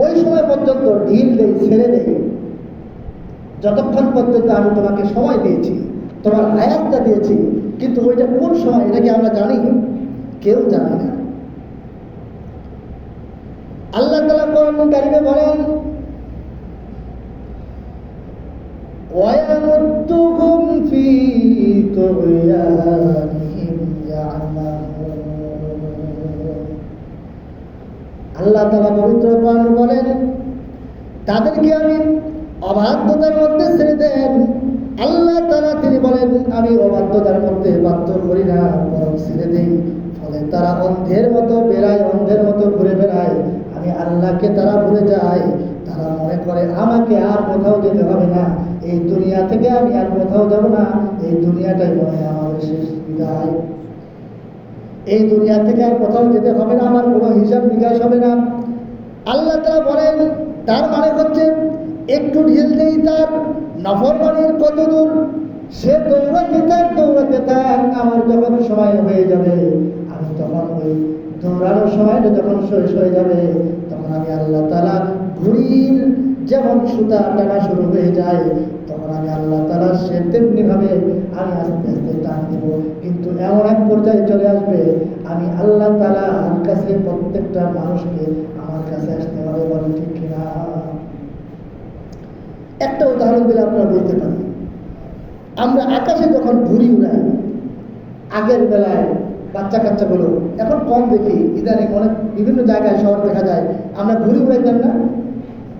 ওই সময় পর্যন্ত ঢিল দেই, ছেড়ে দেই, যতক্ষণ পর্যন্ত আমি তোমাকে সময় দিয়েছি, তোমার হায়াতটা দিয়েছি। কিন্তু ওইটা কোন সময়, এটা কি আমরা জানি? কেউ জানে না। আল্লাহ তাআলা কোরআন কারিমে বলেন, وَيَمُدُّهُمْ فِي طُغْيَانِهِمْ يَعْمَهُونَ। আল্লাহ তাআলা পবিত্র কোরআনে বলেন, তাদেরকে আমি অবাধ্যতার মধ্যে ছেড়ে দেন। আল্লাহ তাআলা তিনি বলেন, আমি অবাধ্যতার মধ্যে বাধ্য করি না, বরং ছেড়ে দেই। ফলে তারা অন্ধের মতো বেড়ায়, অন্ধের মতো ঘুরে বেড়ায়। আমি আল্লাহকে তারা ভুলে যায়। তারা মনে করে আমাকে আর কোথাও যেতে হবে না, এই দুনিয়া থেকে আমি আর কোথাও যাব না, এই দুনিয়াটাই মনে হয় আমাদের শেষ বিদায়, এই দুনিয়া থেকে আর কোথাও যেতে হবে না, আমার কোনো হিসাব নিকাশ হবে না। আল্লাহ তাআলা বলেন, তার মানে হচ্ছে একটু ঢিল দেই তার নাফরমানির কত দূর, সে দৌড়াতে থাক, আমার যখন সময় হয়ে যাবে, আমি তখন ওই দৌড়ানোর সময়টা যখন শেষ হয়ে যাবে, তখন আমি আল্লাহ তাআলা ঘুড়ির যেমন সুতা টানা শুরু হয়ে যায়, তখন আমি আল্লাহ তাআলা সে তেমনি ভাবে আমি আস্তে আস্তে টান দেব। কিন্তু এমন এক পর্যায়ে চলে আসবে, আমি আল্লাহ তাআলার কাছে প্রত্যেকটা মানুষকে আমার কাছে আসতে হবে। বলেন ঠিক কিনা? একটা উদাহরণ দিলে আপনারা বলতে পারি, আমরা আকাশে যখন ঘুড়ি উড়াই, আগের বেলায় বাচ্চা কাচ্চাগুলো, এখন কম দেখি, ইদানিং অনেক বিভিন্ন জায়গায় শহর দেখা যায়, আমরা ঘুড়ি উড়াইতাম না,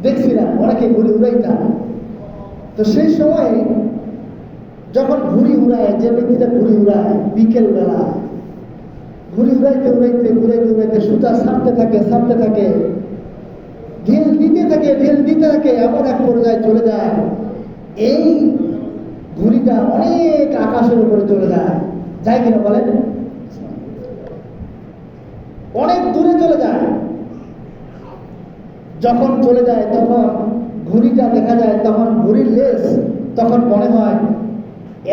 দেখছিলাম অনেকে ঘুড়ি উড়াইতাম। তো সেই সময় যখন ঘুড়ি উড়ায়, যে ব্যক্তিটা ঘুড়ি উড়ায়, বিকেল বেলা ঘুড়ি উড়াইতে উড়াইতে সুতা ছাপতে থাকে, ঢিল দিতে থাকে, এমন এক পর্যায়ে চলে যায়, এই ঘুড়িটা অনেক আকাশের উপরে চলে যায় কিনা বলেন? অনেক দূরে চলে যায়। যখন চলে যায় তখন ঘুড়িটা দেখা যায়, তখন ঘুড়ির লেজ তখন মনে হয়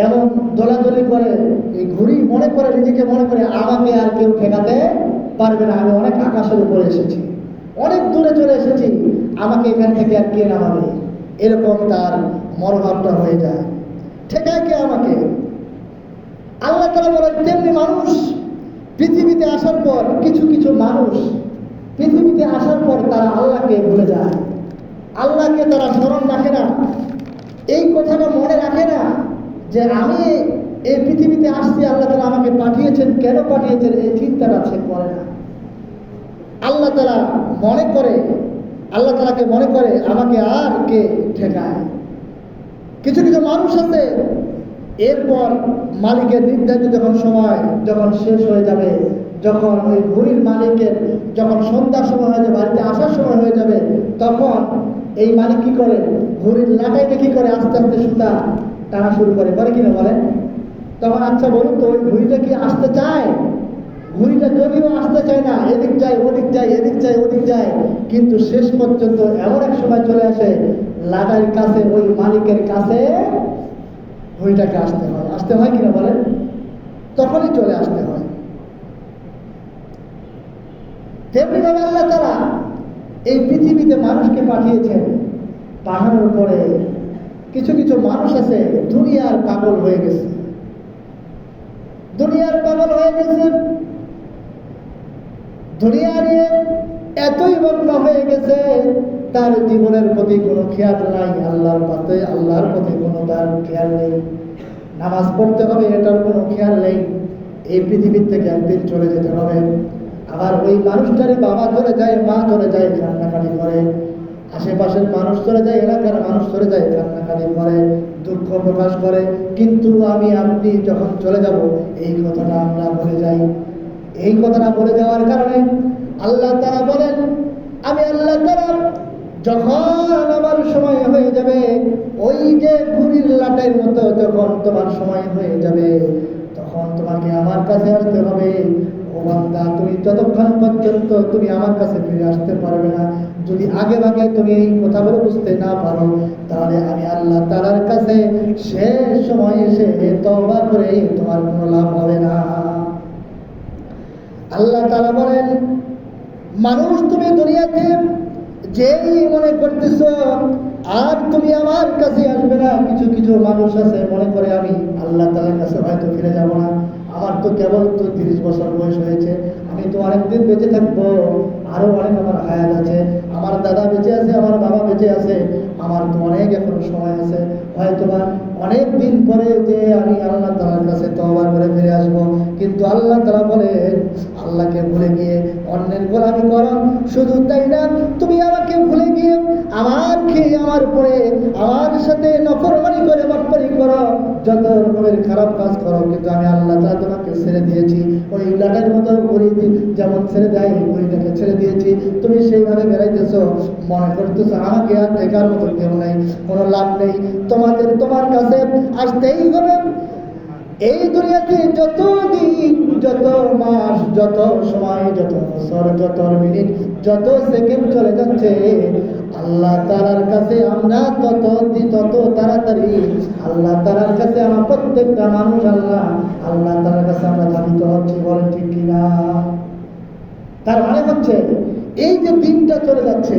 এমন দোলাদলি করে, এই ঘুড়ি মনে করে, নিজেকে মনে করে আমাকে আর কেউ ঠেকাতে পারবে না, আমি অনেক আকাশের উপরে এসেছি, অনেক দূরে চলে এসেছি, আমাকে এখান থেকে আর কে নামাবে, এরকম তার মনোভাবটা হয়ে যায়। ঠেকায় কে আমাকে? আল্লাহ তাআলা বলেন, তেমনি মানুষ পৃথিবীতে আসার পর, কিছু কিছু মানুষ পৃথিবীতে আসার পর তারা আল্লাহকে ভুলে যায়, আল্লাহকে তারা স্মরণ রাখে না, এই কথাটা মনে রাখে না যে আমি এই পৃথিবীতে আসছি, আল্লাহ তাআলা আমাকে পাঠিয়েছেন, কেন পাঠিয়েছেন, এই চিন্তাটা সে করে না। আল্লাহ তাআলা মনে করে, আল্লাহ তাআলাকে মনে করে আমাকে আর কে ঠেকায়। কিছু কিছু মানুষ আছে, এরপর মালিকের নির্ধারিত যখন সময় যখন শেষ হয়ে যাবে, যখন ওই ঘুড়ির মালিকের যখন সন্ধ্যার সময় হয়ে যাবে, বাড়িতে আসার সময় হয়ে যাবে, তখন এই মালিক কি করে, ঘুড়ির লাটাইতে কি করে, আস্তে আস্তে সুতা টানা শুরু করে কিনা বলেন? তখন আচ্ছা বলুন তো, ওই ঘুড়িটা কি আসতে চায়? ঘুড়িটা যদিও আসতে চায় না, এদিক যায় ওদিক যায়, এদিক যায় ওদিক যায়, কিন্তু শেষ পর্যন্ত এমন এক সময় চলে আসে, লাটাইয়ের কাছে, ওই মালিকের কাছে ঘুড়িটাকে আসতে হয় কিনা বলেন? তখনই চলে আসতে হয়। তেমনি ভাবে আল্লাহ তাআলা এই পৃথিবীতে মানুষকে পাঠিয়েছেন, পাঠানোর পরে কিছু কিছু মানুষ আছে দুনিয়ার পাগল হয়ে গেছে, দুনিয়া নিয়ে এতই মগ্ন হয়ে গেছে, তার জীবনের প্রতি কোনো খেয়াল নাই, আল্লাহর প্রতি কোনো তার খেয়াল নেই, নামাজ পড়তে হবে এটার কোনো খেয়াল নেই, এই পৃথিবীর থেকে একদিন চলে যেতে হবে। আবার ওই মানুষটারে বাবা চলে যায়, মা চলে যায়, কান্নাকাটি করে, আশেপাশের মানুষ চলে যায়, এলাকার মানুষ চলে যায়, কান্নাকাটি করে, দুঃখ প্রকাশ করে। কিন্তু আমি আপনি যখন চলে যাব, এই কথাটা আমরা ভুলে যাই। এই কথাটা বলে যাওয়ার কারণে আল্লাহ তাআলা বলেন, আমি আল্লাহ তাআলা যখন আমার সময় হয়ে যাবে, ওই যে ঘুড়ির লাটাইয়ের মতো যখন তোমার সময় হয়ে যাবে, তখন তোমাকে আমার কাছে আসতে হবে। ও বান্দা, তুমি যতক্ষণ পর্যন্ত তুমি আমার কাছে ফিরে আসতে পারবে না, যদি আগে ভাগে তুমি এই কথাগুলো বুঝতে না পারো, তাহলে আমি আল্লাহ তাআলার কাছে শেষ সময় এসে তওবা করে তোমার কোনো লাভ হবে না। আল্লাহ তাআলা বলেন, মানুষ তুমি দুনিয়াতে যেই মনে করতেছো আর তুমি আমার কাছে আসবে না, কিছু কিছু মানুষ আছে মনে করে আমি আল্লাহ তাআলার কাছে হয়তো ফিরে যাব না, আমার তো কেবল তো 30 বছর বয়স হয়েছে, আমি তো অনেকদিন বেঁচে থাকবো, আরো অনেক আমার হায়াত আছে, আমার দাদা বেঁচে আছে, আমার বাবা বেঁচে আছে, আমার তো অনেক এখনো সময় আছে, হয়তোবা অনেক দিন পরে যে আমি আল্লাহ তাআলার কাছে তওবা করে ফিরে আসবো। কিন্তু আল্লাহ তাআলা বলে আল্লাহকে ভুলে গিয়ে অন্যের গোলামি করো। শুধু তাই না, তুমি আমাকে ভুলে গিয়ে আমার খেয়ে আমার পরে আমার সাথে নফরমানি করে বাটপারি করো, যত রকমের খারাপ কাজ করো, কিন্তু আমি আল্লাহ তাআলা তোমাকে ছেড়ে দিয়েছি। ওই লাটের মতো ঘুরি যেমন ছেড়ে দেয়, ঘুরিটাকে ছেড়ে দিয়েছি, তুমি সেইভাবে বেড়াইতেছো, মনে করতেছো আমাকে আর দেখার মতো কেউ নেই, কোনো লাভ নেই, তোমার কাছে আসতেই হবে। এই দুনিয়াতে যত দিন, যত মাস, যত সময়, যত বছর, যত মিনিট, যত সেকেন্ড চলে যাচ্ছে, আল্লাহ তাআলার কাছে আমরা তত তাড়াতাড়ি আল্লাহ তাআলার কাছে আমরা প্রত্যেকটা মানুষ আল্লাহ তাআলার কাছে আমরা ধাবিত হচ্ছি, বলেন ঠিক কিনা? তার মানে হচ্ছে এই যে দিনটা চলে যাচ্ছে,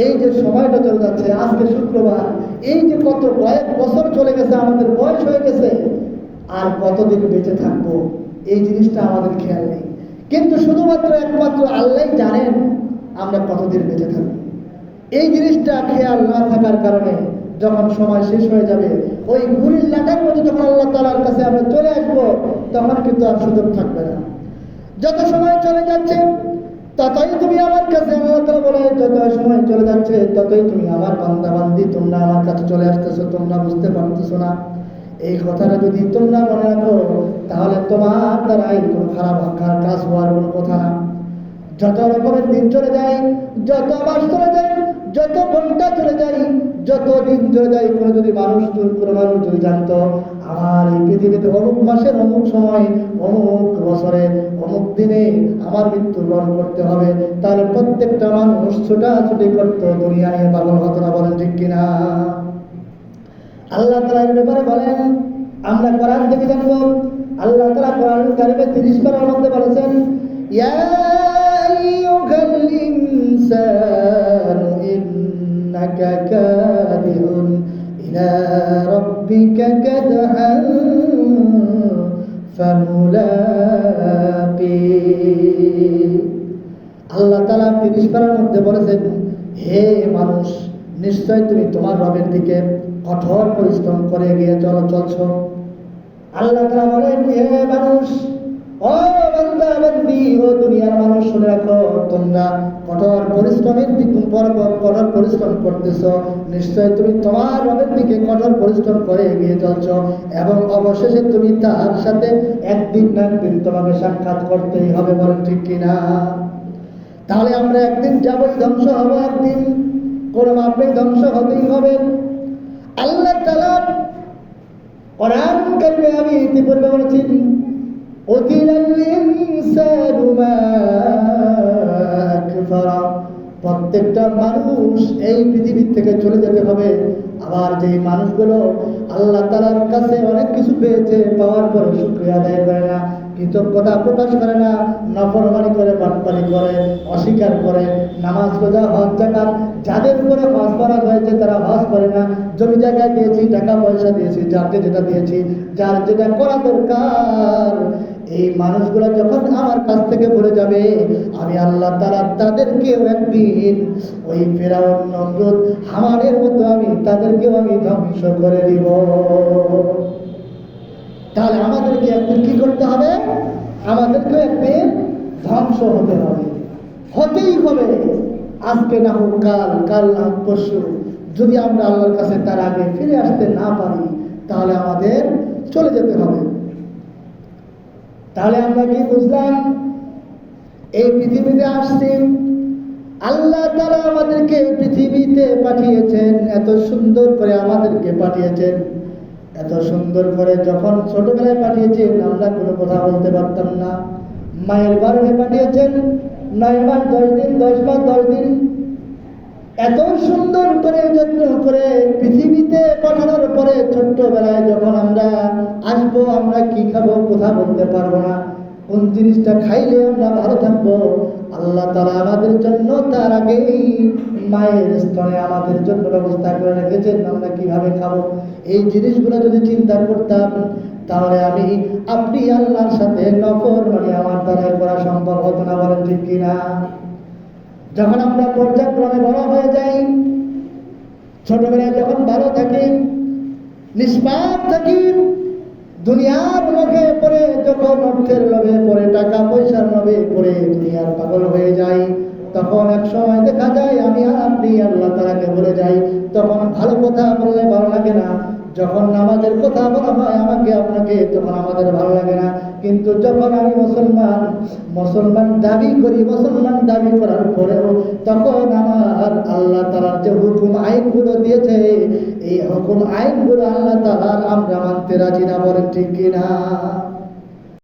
এই যে সময়টা চলে যাচ্ছে, আজকে শুক্রবার, এই যে কত কয়েক বছর চলে গেছে, আমাদের বয়স হয়ে গেছে, আর কতদিন বেঁচে থাকবো এই জিনিসটা আমাদের খেয়াল নেই। কিন্তু শুধুমাত্র একমাত্র আল্লাহই জানেন আমরা কতদিন বেঁচে থাকবো। এই জিনিসটা খেয়াল না থাকার কারণে যখন সময় শেষ হয়ে যাবে, ওই ঘুড়ির লাটার মতো যখন আল্লাহ তাআলার কাছে আমরা চলে আসবো, তখন কিন্তু আর সুযোগ থাকবে না। যত সময় চলে যাচ্ছে ততই তুমি আমার কাছে, আল্লাহ তাআলা বলে যত সময় চলে যাচ্ছে ততই তুমি আমার বান্দা বান্দি, তোমরা আমার কাছে চলে আসতেছো, তোমরা বুঝতে পারতেছো না। এই কথাটা যদি তোমরা মনে রাখো, তাহলে তোমার দ্বারাই কোনো খারাপ কাজ হওয়ার কোনো কথা না। যত রকমের দিন চলে যায়, যত মাস চলে যায়, যত ঘন্টা চলে যায়, যত দিন চলে যায়, কোনো মানুষ যদি জানতো আমার এই পৃথিবীতে অমুক মাসের অমুক সময়, অমুক বছরে, অমুক দিনে আমার মৃত্যুবরণ করতে হবে, তাহলে প্রত্যেকটা মানুষ ছোটাছুটি করতো, দুনিয়া নিয়ে পাগল হতো না, বলেন ঠিক কিনা? আল্লাহ তাআলা এর ব্যাপারে বলেন, আমরা কোরআন থেকে জানবো। আল্লাহ তাআলা কোরআন কারিমে 30 পারার মধ্যে বলেছেন, ইয়া আইয়ুহাল ইনসানু ইন্নাকা কাদিহুন ইলা রাব্বিকা কাদহান ফামুলাকি। আল্লাহ তাআলা 30 পারার মধ্যে বলেছেন, হে মানুষ, নিশ্চয় তুমি তোমার রবের দিকে কঠোর পরিশ্রম করে গিয়ে চলছো। আল্লাহ তাআলা বলেন, হে মানুষ, ও বান্দা বান্দি, ও দুনিয়ার মানুষ, শুনে রাখো, তোমরা কঠোর পরিশ্রম করতেছো, নিশ্চয় তুমি তোমার রবের দিকে কঠোর পরিশ্রম করে এগিয়ে চলছো, এবং অবশেষে তুমি তার সাথে একদিন না একদিন তোমাকে সাক্ষাৎ করতেই হবে, বলেন ঠিক কিনা? তাহলে আমরা একদিন যাবই, ধ্বংস হবো, একদিন কোনো মাপে ধ্বংস হতেই হবে। আল্লাহ তাআলা কোরআন কারিমে আমি ইতিপূর্বে বলেছি, উতিলাল ইনসানু মা আকফারা, প্রত্যেকটা মানুষ এই পৃথিবী থেকে চলে যেতে হবে। আবার যে মানুষগুলো আল্লাহ তাআলার কাছে অনেক কিছু পেয়েছে, পাওয়ার পরে শুকরিয়া আদায় করে না, কৃতজ্ঞতা প্রকাশ করে না, নাফরমানি করে, বাটপারি করে, অস্বীকার করে, নামাজ রোজা হজ যাকাত যাদের উপরে হজ ফরজ হয়েছে তারা হজ করে না, জমি জায়গা দিয়েছি, টাকা পয়সা দিয়েছি, যাকে যেটা দিয়েছি, যার যেটা করা দরকার, এই মানুষগুলো যখন আমার কাছ থেকে ভুলে যাবে, আমি আল্লাহ তাআলা তাদেরকেও একদিন ওই ফিরআউন, নমরুদ, হামানের মতো আমি তাদেরকেও আমি ধ্বংস করে দিব। তাহলে আমাদেরকে একদিন কি করতে হবে? আমাদেরকে একদিন ধ্বংস হতে হবে, হতেই হবে। আজকে না হোক কাল, কাল না হোক পরশু, যদি আমরা আল্লাহর কাছে তার আগে ফিরে আসতে না পারি, তাহলে আমাদের চলে যেতে হবে। তাহলে আমরা কি বুঝলাম? এই পৃথিবীতে আসছি, আল্লাহ তাআলা আমাদেরকে পৃথিবীতে পাঠিয়েছেন, এত সুন্দর করে আমাদেরকে পাঠিয়েছেন। এত সুন্দর করে যখন ছোটবেলায় পাঠিয়েছেন, আমরা কোনো কথা বলতে পারতাম না, মায়ের গর্ভে পাঠিয়েছেন 9 মাস 10 দিন, 10 মাস 10 দিন, এত সুন্দর করে যত্ন করে পৃথিবীতে পাঠানোর পরে ছোট্টবেলায় যখন আমরা আসবো, আমরা কি খাবো কথা বলতে পারবো না, কোন জিনিসটা খাইলে আমরা ভালো থাকবো আল্লাহ তাআলা আমাদের জন্য তার আগেই মায়ের স্তনে আমাদের জন্য ব্যবস্থা করে রেখেছেন আমরা কিভাবে খাবো। এই জিনিসগুলো যদি চিন্তা করতাম তাহলে আপনি আল্লাহর সাথে নফরমানি আমার দ্বারা করা সম্ভব হতো না, বলেন ঠিক কিনা? যখন আমরা পর্যায়ক্রমে বড় হয়ে যাই, ছোটবেলায় যখন ভালো থাকি, নিষ্পাপ থাকি, দুনিয়ার লোভে পড়ে, যখন অর্থের লোভে পড়ে, টাকা পয়সার লোভে পড়ে দুনিয়ার পাগল হয়ে যাই, তখন এক সময় দেখা যায় আমি আর আপনি আল্লাহ তাআলাকে ভুলে যাই। তখন ভালো কথা বললে ভালো লাগে না, যখন নামাজের কথা বলা হয় আমাকে আপনাকে, তখন আমাদের ভালো লাগে না। কিন্তু যখন আমি মুসলমান দাবি করি, মুসলমান দাবি করার পরেও তখন আমার আল্লাহ তাআলার যে হুকুম আইনগুলো দিয়েছে, এই হুকুম আইনগুলো আল্লাহ তাআলার আমরা মানতে রাজি না, বলেন ঠিক কিনা?